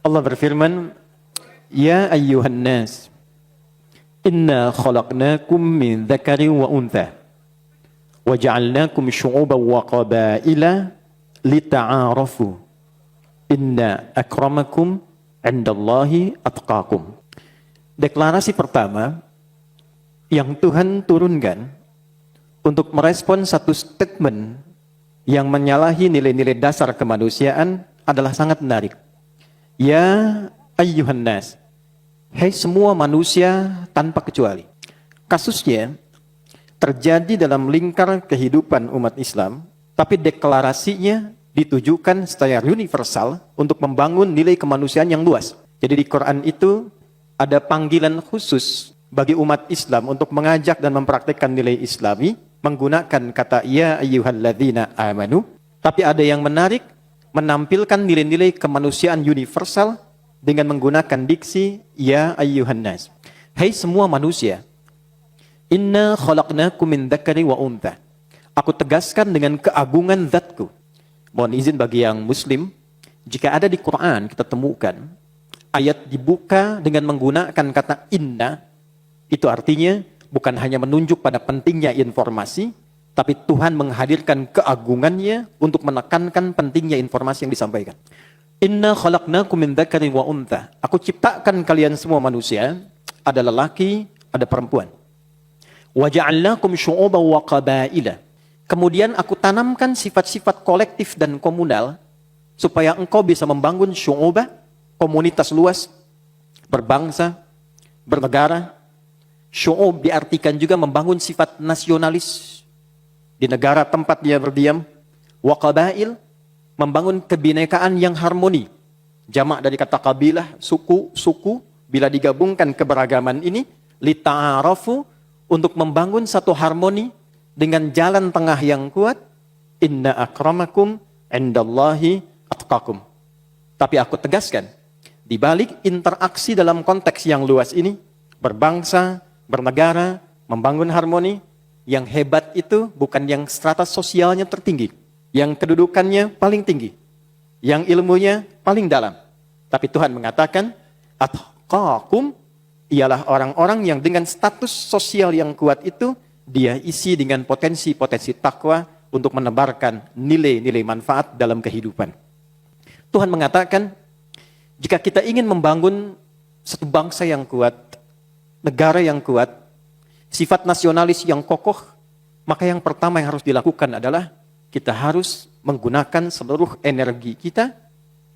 Allah berfirman, Ya ayyuhan nas, inna khalaqnakum min dzakarin wa untha, wa ja'alnakum syu'uban wa qabaila lita'arafu. Inna akramakum 'indallahi atqakum. Deklarasi pertama yang Tuhan turunkan untuk merespon satu statement yang menyalahi nilai-nilai dasar kemanusiaan adalah sangat menarik. Ya ayyuhan nas, hai semua manusia tanpa kecuali. Kasusnya terjadi dalam lingkar kehidupan umat Islam, tapi deklarasinya ditujukan secara universal untuk membangun nilai kemanusiaan yang luas. Jadi di Quran itu ada panggilan khusus bagi umat Islam untuk mengajak dan mempraktikkan nilai Islami menggunakan kata ya ayyuhalladzina amanu. Tapi ada yang menarik, menampilkan nilai-nilai kemanusiaan universal dengan menggunakan diksi ya ayyuhan nas. Hai semua manusia. Inna khalaqnakum min dzakari wa untha. Aku tegaskan dengan keagungan zatku. Mohon izin bagi yang muslim, jika ada di Quran kita temukan ayat dibuka dengan menggunakan kata inna, itu artinya bukan hanya menunjuk pada pentingnya informasi, tapi Tuhan menghadirkan keagungannya untuk menekankan pentingnya informasi yang disampaikan. Inna khalaqnakum min dzakari wa untha. Aku ciptakan kalian semua manusia, ada lelaki, ada perempuan. Wa ja'alnakum syu'uban wa qabaila. Kemudian aku tanamkan sifat-sifat kolektif dan komunal supaya engkau bisa membangun syu'ubah, komunitas luas, berbangsa, bernegara. Syu'ub diartikan juga membangun sifat nasionalis di negara tempat dia berdiam. Wa qabail, membangun kebinekaan yang harmoni. Jamak dari kata kabilah, suku, bila digabungkan keberagaman ini, lita'arafu, untuk membangun satu harmoni dengan jalan tengah yang kuat. Inna akramakum 'indallahi atqakum. Tapi aku tegaskan, di balik interaksi dalam konteks yang luas ini, berbangsa, bernegara, membangun harmoni, yang hebat itu bukan yang strata sosialnya tertinggi, yang kedudukannya paling tinggi, yang ilmunya paling dalam. Tapi Tuhan mengatakan, atqakum, ialah orang-orang yang dengan status sosial yang kuat itu, dia isi dengan potensi-potensi takwa untuk menebarkan nilai-nilai manfaat dalam kehidupan. Tuhan mengatakan, jika kita ingin membangun satu bangsa yang kuat, negara yang kuat, sifat nasionalis yang kokoh, maka yang pertama yang harus dilakukan adalah kita harus menggunakan seluruh energi kita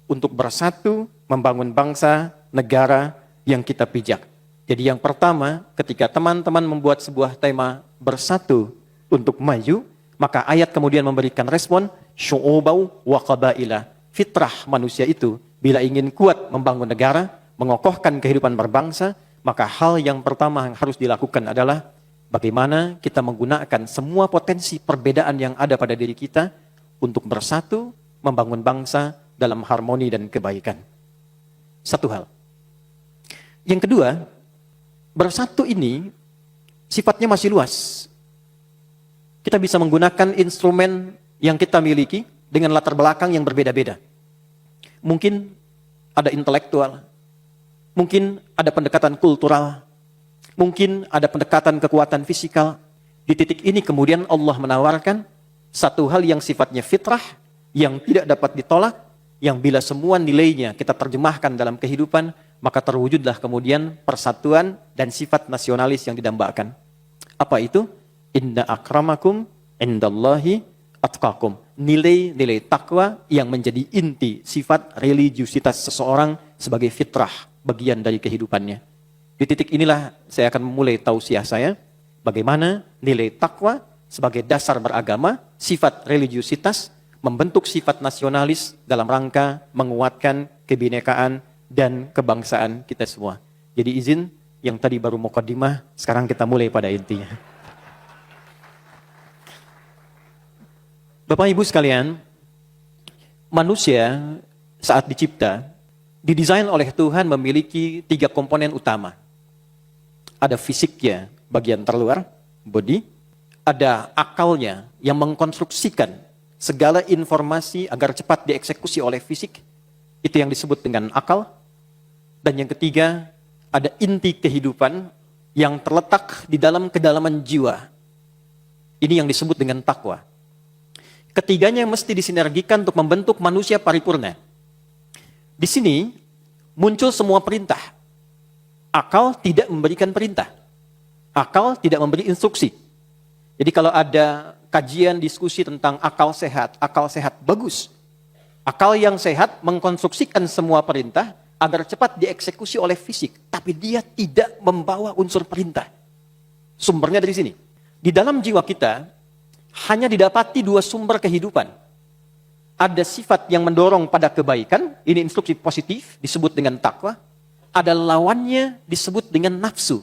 untuk bersatu membangun bangsa, negara yang kita pijak. Jadi yang pertama, ketika teman-teman membuat sebuah tema bersatu untuk maju, maka ayat kemudian memberikan respon, syu'ubau wa qabaila. Fitrah manusia itu, bila ingin kuat membangun negara, mengokohkan kehidupan berbangsa, maka hal yang pertama yang harus dilakukan adalah bagaimana kita menggunakan semua potensi perbedaan yang ada pada diri kita untuk bersatu, membangun bangsa dalam harmoni dan kebaikan. Satu hal. Yang kedua, bersatu ini sifatnya masih luas. Kita bisa menggunakan instrumen yang kita miliki dengan latar belakang yang berbeda-beda. Mungkin ada intelektual, mungkin ada pendekatan kultural, mungkin ada pendekatan kekuatan fisikal. Di titik ini kemudian Allah menawarkan satu hal yang sifatnya fitrah, yang tidak dapat ditolak, yang bila semua nilainya kita terjemahkan dalam kehidupan, maka terwujudlah kemudian persatuan dan sifat nasionalis yang didambakan. Apa itu? Inna akramakum 'indallahi atqakum. Nilai-nilai takwa yang menjadi inti sifat religiusitas seseorang sebagai fitrah, bagian dari kehidupannya. Di titik inilah saya akan memulai tausiah saya, bagaimana nilai takwa sebagai dasar beragama, sifat religiusitas, membentuk sifat nasionalis dalam rangka menguatkan kebinekaan dan kebangsaan kita semua. Jadi izin, yang tadi baru mukadimah, sekarang kita mulai pada intinya. Bapak Ibu sekalian, manusia saat dicipta, didesain oleh Tuhan memiliki 3 komponen utama. Ada fisiknya, bagian terluar, body. Ada akalnya yang mengkonstruksikan segala informasi agar cepat dieksekusi oleh fisik. Itu yang disebut dengan akal. Dan yang ketiga, ada inti kehidupan yang terletak di dalam kedalaman jiwa. Ini yang disebut dengan takwa. Ketiganya mesti disinergikan untuk membentuk manusia paripurna. Di sini muncul semua perintah. Akal tidak memberikan perintah. Akal tidak memberi instruksi. Jadi kalau ada kajian diskusi tentang akal sehat bagus. Akal yang sehat mengkonstruksikan semua perintah agar cepat dieksekusi oleh fisik. Tapi dia tidak membawa unsur perintah. Sumbernya dari sini. Di dalam jiwa kita, hanya didapati dua sumber kehidupan. Ada sifat yang mendorong pada kebaikan, ini instruksi positif, disebut dengan takwa. Ada lawannya, disebut dengan nafsu.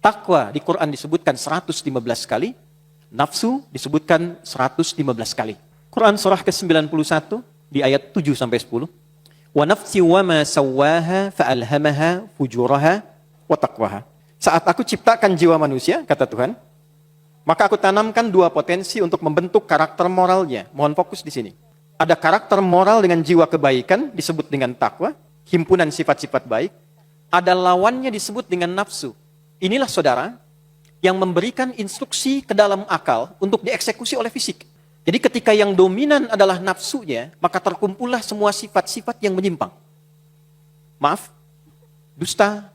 Takwa di Quran disebutkan 115 kali, nafsu disebutkan 115 kali. Quran surah ke-91 di ayat 7-10. Wa nafsi wa ma sawwaha fa'alhamaha fujuraha wa taqwaha. Saat aku ciptakan jiwa manusia, kata Tuhan, maka aku tanamkan dua potensi untuk membentuk karakter moralnya. Mohon fokus di sini. Ada karakter moral dengan jiwa kebaikan, disebut dengan takwa, himpunan sifat-sifat baik. Ada lawannya disebut dengan nafsu. Inilah saudara, yang memberikan instruksi ke dalam akal untuk dieksekusi oleh fisik. Jadi ketika yang dominan adalah nafsunya, maka terkumpullah semua sifat-sifat yang menyimpang. Maaf, dusta,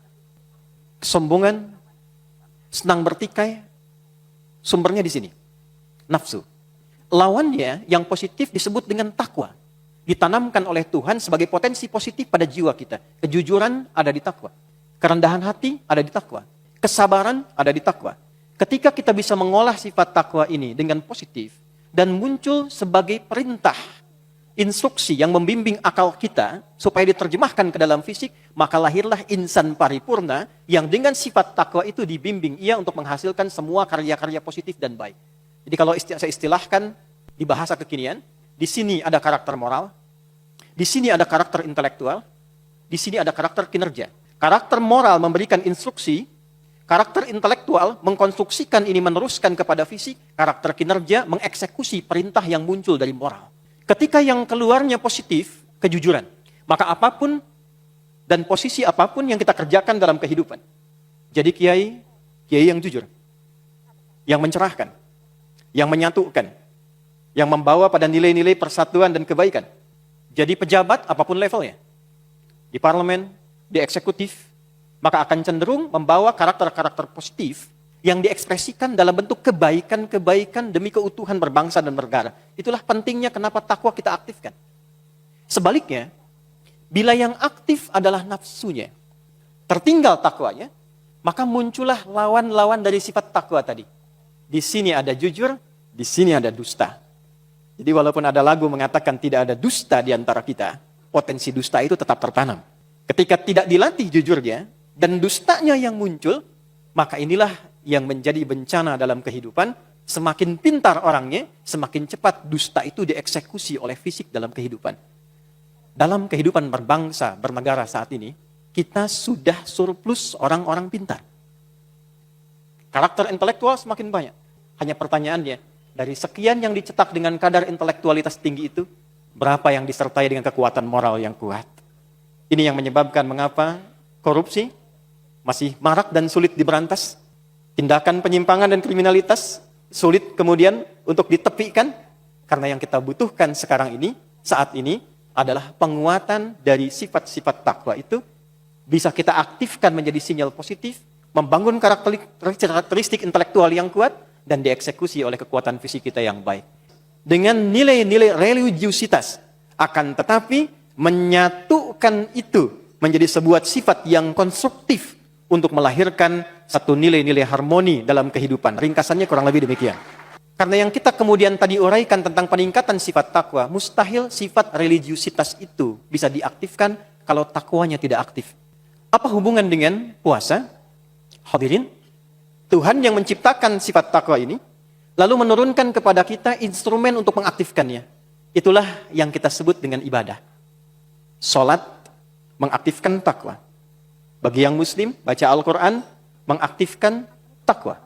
kesombongan, senang bertikai, sumbernya di sini. Nafsu. Lawannya yang positif disebut dengan takwa. Ditanamkan oleh Tuhan sebagai potensi positif pada jiwa kita. Kejujuran ada di takwa. Kerendahan hati ada di takwa. Kesabaran ada di takwa. Ketika kita bisa mengolah sifat takwa ini dengan positif dan muncul sebagai perintah, instruksi yang membimbing akal kita supaya diterjemahkan ke dalam fisik, maka lahirlah insan paripurna yang dengan sifat takwa itu dibimbing ia untuk menghasilkan semua karya-karya positif dan baik. Jadi kalau saya istilahkan di bahasa kekinian, di sini ada karakter moral, di sini ada karakter intelektual, di sini ada karakter kinerja. Karakter moral memberikan instruksi, karakter intelektual mengkonstruksikan ini meneruskan kepada fisik, karakter kinerja mengeksekusi perintah yang muncul dari moral. Ketika yang keluarnya positif, kejujuran, maka apapun dan posisi apapun yang kita kerjakan dalam kehidupan. Jadi kiai yang jujur, yang mencerahkan, yang menyatukan, yang membawa pada nilai-nilai persatuan dan kebaikan. Jadi pejabat apapun levelnya, di parlemen, di eksekutif, maka akan cenderung membawa karakter-karakter positif yang diekspresikan dalam bentuk kebaikan-kebaikan demi keutuhan berbangsa dan bernegara. Itulah pentingnya kenapa takwa kita aktifkan. Sebaliknya, bila yang aktif adalah nafsunya, tertinggal takwanya, maka muncullah lawan-lawan dari sifat takwa tadi. Di sini ada jujur, di sini ada dusta. Jadi walaupun ada lagu mengatakan tidak ada dusta di antara kita, potensi dusta itu tetap tertanam. Ketika tidak dilatih jujurnya, dan dustanya yang muncul, maka inilah yang menjadi bencana dalam kehidupan. Semakin pintar orangnya, semakin cepat dusta itu dieksekusi oleh fisik dalam kehidupan. Dalam kehidupan berbangsa, bernegara saat ini, kita sudah surplus orang-orang pintar. Karakter intelektual semakin banyak. Hanya pertanyaannya, dari sekian yang dicetak dengan kadar intelektualitas tinggi itu, berapa yang disertai dengan kekuatan moral yang kuat? Ini yang menyebabkan mengapa korupsi masih marak dan sulit diberantas. Tindakan penyimpangan dan kriminalitas sulit kemudian untuk ditepikan. Karena yang kita butuhkan sekarang ini, saat ini, adalah penguatan dari sifat-sifat takwa itu. Bisa kita aktifkan menjadi sinyal positif, membangun karakteristik intelektual yang kuat, dan dieksekusi oleh kekuatan fisik kita yang baik. Dengan nilai-nilai religiusitas. Akan tetapi, menyatukan itu menjadi sebuah sifat yang konstruktif untuk melahirkan satu nilai-nilai harmoni dalam kehidupan. Ringkasannya kurang lebih demikian. Karena yang kita kemudian tadi uraikan tentang peningkatan sifat takwa, mustahil sifat religiusitas itu bisa diaktifkan kalau takwanya tidak aktif. Apa hubungan dengan puasa? Hadirin, Tuhan yang menciptakan sifat takwa ini, lalu menurunkan kepada kita instrumen untuk mengaktifkannya. Itulah yang kita sebut dengan ibadah. Salat mengaktifkan takwa. Bagi yang muslim, baca Al-Quran mengaktifkan takwa.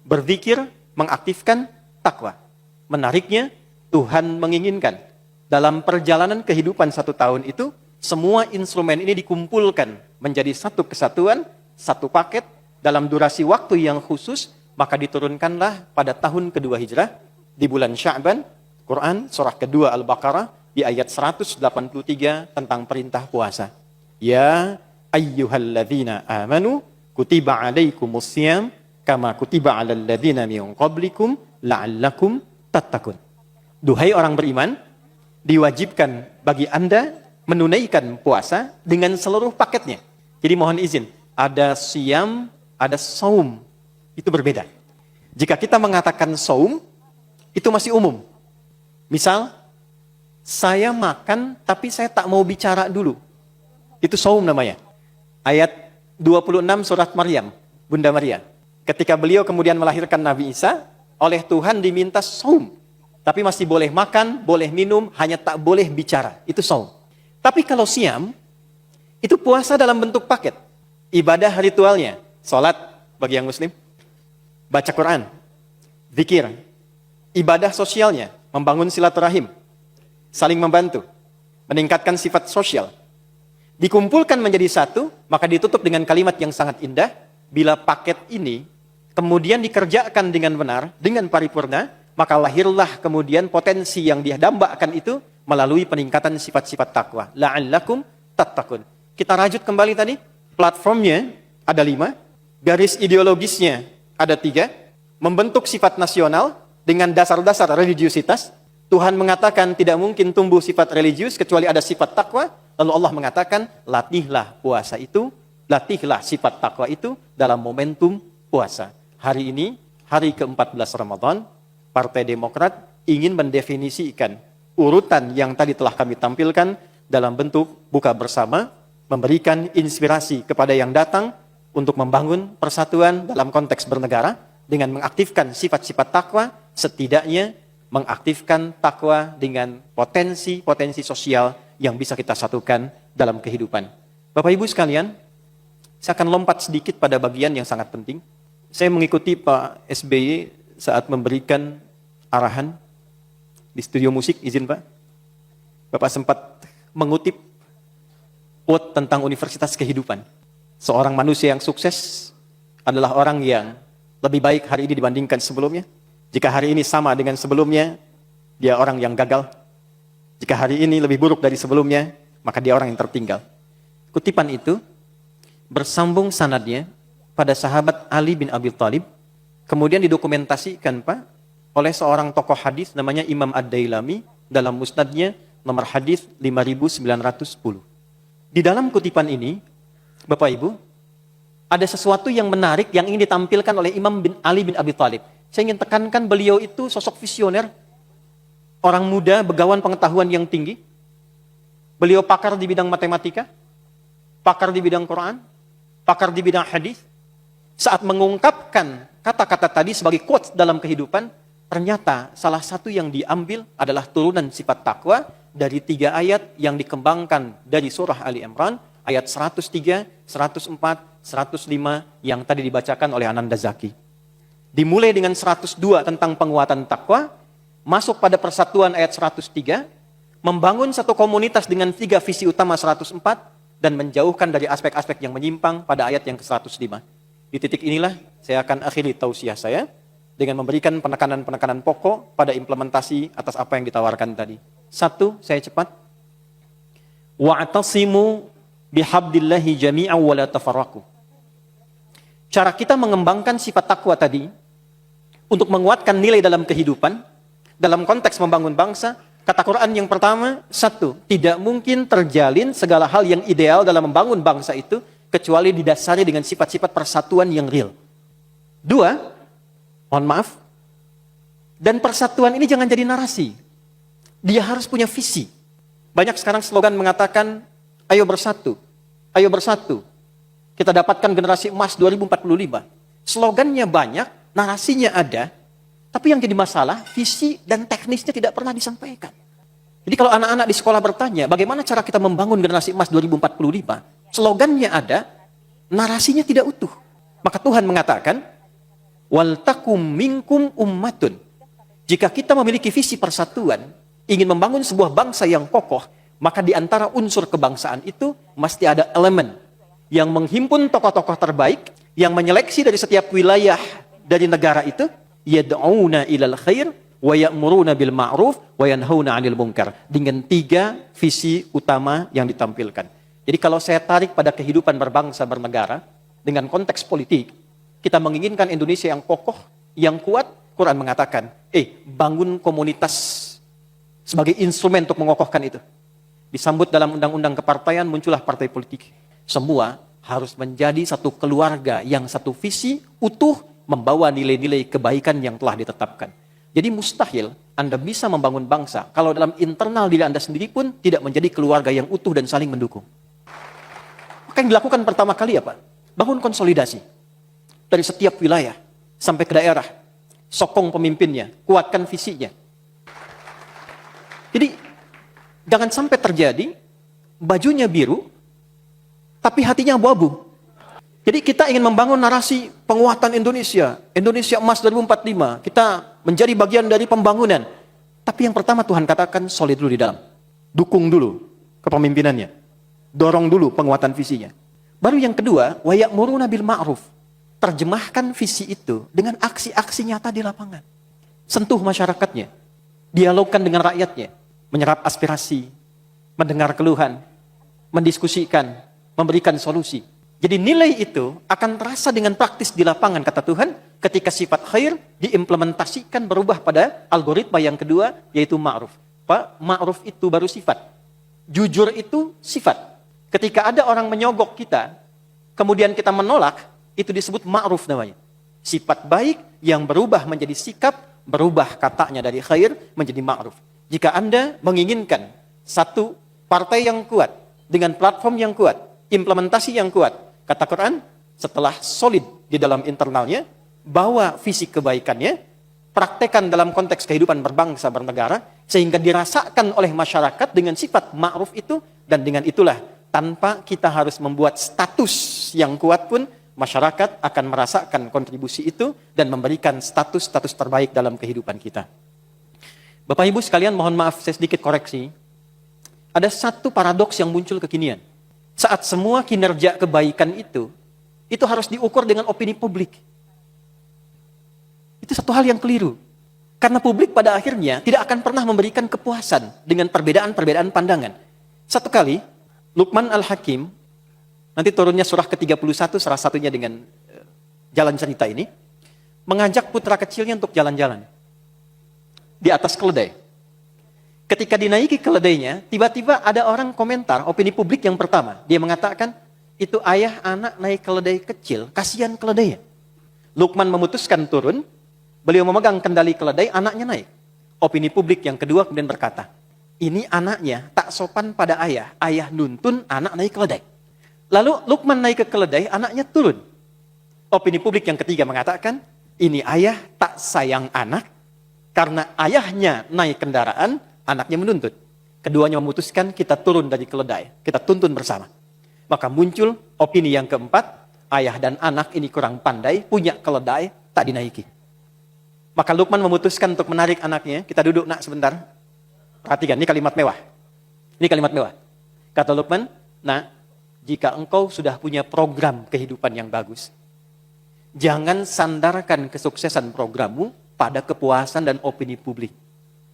Berzikir mengaktifkan takwa. Menariknya, Tuhan menginginkan dalam perjalanan kehidupan 1 tahun itu, Semua instrumen ini dikumpulkan menjadi satu kesatuan, satu paket dalam durasi waktu yang khusus, maka diturunkanlah pada tahun kedua Hijrah di bulan Sya'ban, Quran surah kedua Al-Baqarah di ayat 183 tentang perintah puasa. Ya ayyuhalladzina amanu kutiba alaikumus syiyam kama kutiba alal ladzina min qablikum la'allakum tattaqun. Duhai orang beriman, diwajibkan bagi Anda menunaikan puasa dengan seluruh paketnya. Jadi mohon izin, ada siyam, ada saum. Itu berbeda. Jika kita mengatakan saum, itu masih umum. Misal, saya makan tapi saya tak mau bicara dulu. Itu saum namanya. Ayat 26 surat Maryam, Bunda Maria. Ketika beliau kemudian melahirkan Nabi Isa, oleh Tuhan diminta saum. Tapi masih boleh makan, boleh minum, hanya tak boleh bicara. Itu saum. Tapi kalau siam, itu puasa dalam bentuk paket. Ibadah ritualnya, sholat bagi yang muslim, baca Quran, zikir, ibadah sosialnya, membangun silaturahim, saling membantu, meningkatkan sifat sosial. Dikumpulkan menjadi satu, maka ditutup dengan kalimat yang sangat indah, bila paket ini kemudian dikerjakan dengan benar, dengan paripurna, maka lahirlah kemudian potensi yang didambakan itu melalui peningkatan sifat-sifat takwa. La'allakum tattaqun. Kita rajut kembali tadi. Platformnya ada 5. Garis ideologisnya ada 3. Membentuk sifat nasional dengan dasar-dasar religiusitas. Tuhan mengatakan tidak mungkin tumbuh sifat religius kecuali ada sifat takwa. Lalu Allah mengatakan, latihlah puasa itu, latihlah sifat takwa itu dalam momentum puasa. Hari ini, hari ke-14 Ramadan, Partai Demokrat ingin mendefinisikan urutan yang tadi telah kami tampilkan dalam bentuk buka bersama, memberikan inspirasi kepada yang datang untuk membangun persatuan dalam konteks bernegara dengan mengaktifkan sifat-sifat takwa, setidaknya mengaktifkan takwa dengan potensi-potensi sosial yang bisa kita satukan dalam kehidupan. Bapak Ibu sekalian, saya akan lompat sedikit pada bagian yang sangat penting. Saya mengikuti Pak SBY saat memberikan arahan di studio musik, izin Pak. Bapak sempat mengutip quote tentang Universitas Kehidupan. Seorang manusia yang sukses adalah orang yang lebih baik hari ini dibandingkan sebelumnya. Jika hari ini sama dengan sebelumnya, dia orang yang gagal. Jika hari ini lebih buruk dari sebelumnya, maka dia orang yang tertinggal. Kutipan itu bersambung sanadnya pada sahabat Ali bin Abi Thalib, kemudian didokumentasikan Pak oleh seorang tokoh hadis namanya Imam Ad-Dailami dalam musnadnya nomor hadis 5910. Di dalam kutipan ini, Bapak Ibu, ada sesuatu yang menarik yang ingin ditampilkan oleh Imam Ali bin Abi Thalib. Saya ingin tekankan beliau itu sosok visioner, orang muda, begawan pengetahuan yang tinggi. Beliau pakar di bidang matematika, pakar di bidang Quran, pakar di bidang hadis. Saat mengungkapkan kata-kata tadi sebagai quotes dalam kehidupan, ternyata salah satu yang diambil adalah turunan sifat takwa dari 3 ayat yang dikembangkan dari surah Ali Imran, ayat 103, 104, 105 yang tadi dibacakan oleh Ananda Zaki. Dimulai dengan 102 tentang penguatan takwa, masuk pada persatuan ayat 103, membangun satu komunitas dengan 3 visi utama 104, dan menjauhkan dari aspek-aspek yang menyimpang pada ayat yang ke-105. Di titik inilah saya akan akhiri tausiah saya dengan memberikan penekanan-penekanan pokok pada implementasi atas apa yang ditawarkan tadi. 1, saya cepat. Wa'tasimu bihabdillahi jami'an wa la tafarraqu. Cara kita mengembangkan sifat takwa tadi untuk menguatkan nilai dalam kehidupan, dalam konteks membangun bangsa, kata Quran yang pertama, 1, tidak mungkin terjalin segala hal yang ideal dalam membangun bangsa itu kecuali didasari dengan sifat-sifat persatuan yang real. 2, mohon maaf, dan persatuan ini jangan jadi narasi. Dia harus punya visi. Banyak sekarang slogan mengatakan, ayo bersatu, ayo bersatu. Kita dapatkan generasi emas 2045. Slogannya banyak, narasinya ada, tapi yang jadi masalah, visi dan teknisnya tidak pernah disampaikan. Jadi kalau anak-anak di sekolah bertanya, bagaimana cara kita membangun generasi emas 2045? Slogannya ada, narasinya tidak utuh. Maka Tuhan mengatakan, wal takum minkum ummatun. Jika kita memiliki visi persatuan, ingin membangun sebuah bangsa yang kokoh, Maka di antara unsur kebangsaan itu mesti ada elemen yang menghimpun tokoh-tokoh terbaik, yang menyeleksi dari setiap wilayah dari negara itu, yad'una ilal khair wa ya'muruna bil ma'ruf wa yanhauna 'anil munkar, dengan 3 visi utama yang ditampilkan. Jadi kalau saya tarik pada kehidupan berbangsa bernegara dengan konteks politik, kita menginginkan Indonesia yang kokoh, yang kuat. Quran mengatakan, bangun komunitas sebagai instrumen untuk mengokohkan itu. Disambut dalam undang-undang kepartaian, muncullah partai politik. Semua harus menjadi satu keluarga yang satu visi utuh, membawa nilai-nilai kebaikan yang telah ditetapkan. Jadi mustahil Anda bisa membangun bangsa kalau dalam internal diri Anda sendiri pun tidak menjadi keluarga yang utuh dan saling mendukung. Maka yang dilakukan pertama kali apa? Bangun konsolidasi. Dari setiap wilayah sampai ke daerah. Sokong pemimpinnya, kuatkan visinya. Jadi jangan sampai terjadi bajunya biru, tapi hatinya abu-abu. Jadi kita ingin membangun narasi penguatan Indonesia. Indonesia emas 2045. Kita menjadi bagian dari pembangunan. Tapi yang pertama Tuhan katakan solid dulu di dalam. Dukung dulu kepemimpinannya. Dorong dulu penguatan visinya. Baru yang kedua, wa ya'muruna bil ma'ruf. Terjemahkan visi itu dengan aksi-aksi nyata di lapangan. Sentuh masyarakatnya. Dialogkan dengan rakyatnya. Menyerap aspirasi. Mendengar keluhan. Mendiskusikan. Memberikan solusi. Jadi nilai itu akan terasa dengan praktis di lapangan, kata Tuhan, ketika sifat khair diimplementasikan berubah pada algoritma yang kedua, yaitu ma'ruf. Ma'ruf itu baru sifat. Jujur itu sifat. Ketika ada orang menyogok kita, kemudian kita menolak, itu disebut ma'ruf namanya. Sifat baik yang berubah menjadi sikap, berubah katanya dari khair menjadi ma'ruf. Jika Anda menginginkan satu partai yang kuat, dengan platform yang kuat, implementasi yang kuat, kata Quran, setelah solid di dalam internalnya, bawa visi kebaikannya, praktekan dalam konteks kehidupan berbangsa bernegara, sehingga dirasakan oleh masyarakat dengan sifat ma'ruf itu, dan dengan itulah, tanpa kita harus membuat status yang kuat pun, masyarakat akan merasakan kontribusi itu, dan memberikan status-status terbaik dalam kehidupan kita. Bapak Ibu sekalian, mohon maaf, saya sedikit koreksi. Ada satu paradoks yang muncul kekinian. Saat semua kinerja kebaikan itu harus diukur dengan opini publik. Itu satu hal yang keliru. Karena publik pada akhirnya tidak akan pernah memberikan kepuasan dengan perbedaan-perbedaan pandangan. Satu kali, Luqman Al-Hakim, nanti turunnya surah ke-31, salah satunya dengan jalan cerita ini, mengajak putra kecilnya untuk jalan-jalan di atas keledai. Ketika dinaiki keledainya, tiba-tiba ada orang komentar, opini publik yang pertama. Dia mengatakan, itu ayah anak naik keledai kecil, kasihan keledainya. Luqman memutuskan turun, beliau memegang kendali keledai, anaknya naik. Opini publik yang kedua kemudian berkata, ini anaknya tak sopan pada ayah nuntun anak naik keledai. Lalu Luqman naik ke keledai, anaknya turun. Opini publik yang ketiga mengatakan, ini ayah tak sayang anak, karena ayahnya naik kendaraan, anaknya menuntut. Keduanya memutuskan kita turun dari keledai. Kita tuntun bersama. Maka muncul opini yang keempat. Ayah dan anak ini kurang pandai. Punya keledai, tak dinaiki. Maka Luqman memutuskan untuk menarik anaknya. Kita duduk nak sebentar. Perhatikan, ini kalimat mewah. Ini kalimat mewah. Kata Luqman, nah, jika engkau sudah punya program kehidupan yang bagus, jangan sandarkan kesuksesan programmu pada kepuasan dan opini publik.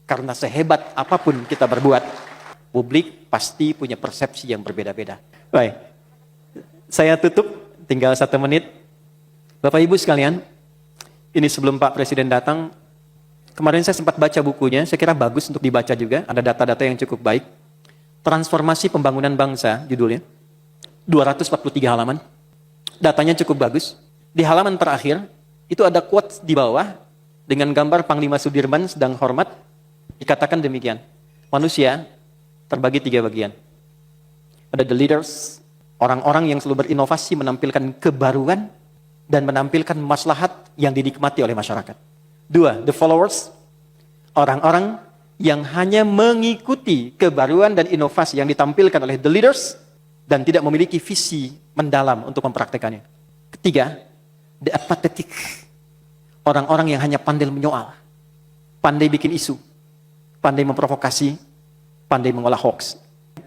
Karena sehebat apapun kita berbuat, publik pasti punya persepsi yang berbeda-beda. Baik, saya tutup, tinggal 1 menit. Bapak Ibu sekalian, ini sebelum Pak Presiden datang, kemarin saya sempat baca bukunya, saya kira bagus untuk dibaca juga, ada data-data yang cukup baik. Transformasi Pembangunan Bangsa, judulnya, 243 halaman. Datanya cukup bagus. Di halaman terakhir, itu ada quotes di bawah, dengan gambar Panglima Sudirman sedang hormat, dikatakan demikian, manusia terbagi 3 bagian. Ada the leaders, orang-orang yang selalu berinovasi menampilkan kebaruan dan menampilkan maslahat yang dinikmati oleh masyarakat. 2, the followers, orang-orang yang hanya mengikuti kebaruan dan inovasi yang ditampilkan oleh the leaders dan tidak memiliki visi mendalam untuk mempraktekannya. 3, the apathetic, orang-orang yang hanya pandai menyoal, pandai bikin isu, pandai memprovokasi, pandai mengolah hoax.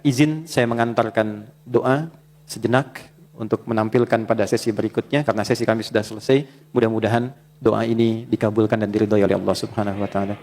izin saya mengantarkan doa sejenak untuk menampilkan pada sesi berikutnya, karena sesi kami sudah selesai. Mudah-mudahan doa ini dikabulkan dan diridhoi oleh Allah Subhanahu wa taala.